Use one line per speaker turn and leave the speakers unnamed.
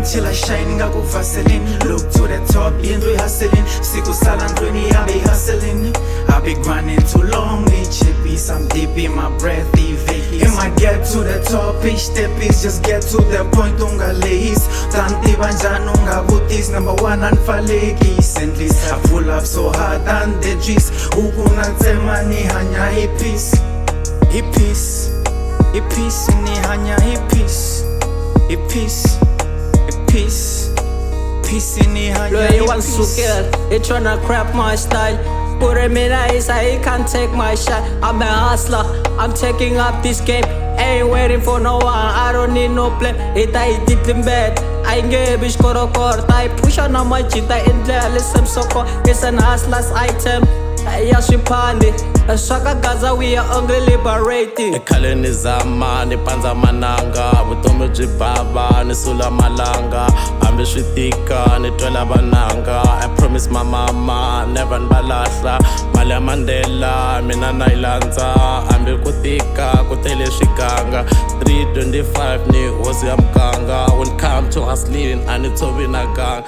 until I shine ngaku Vaseline. Look to the top, we hustling. Siku salandweni, I be hustling. I be grinding too long, each piece I'm deep in my breath, It might get to the top, each step is just get to the point. Unga lace, tanti banjan unga butis. Number one and falekis. And this I pull up so hard and the G's. Ukuna temani hanya hippies. Hippies, hippies, ni hanya hippies. Hippies, hippies, peace ni hanya
hippies. Wants to kill, he tryna crap my style. Put him in ice, he can't take my shot. I'm a hustler, I'm taking up this game. Ain't waiting for no one, I don't need no plan. It I did in bed, I gave bish korokor. I push on my chita in there, listen soko. It's an hustler's item. Yashipandi, Shaka Gaza, we are only liberating.
Ekaleni zama, ni panza mananga. Butomo jibaba, ni sula malanga. Ambe shwitika, ni twela bananga. I promise my mama, never nbalahla. Malia Mandela, mina nailanza. Ambe kutika, kutele shikanga. 325 ni hozi ya mkanga. When come to hustling, anitobi na gang.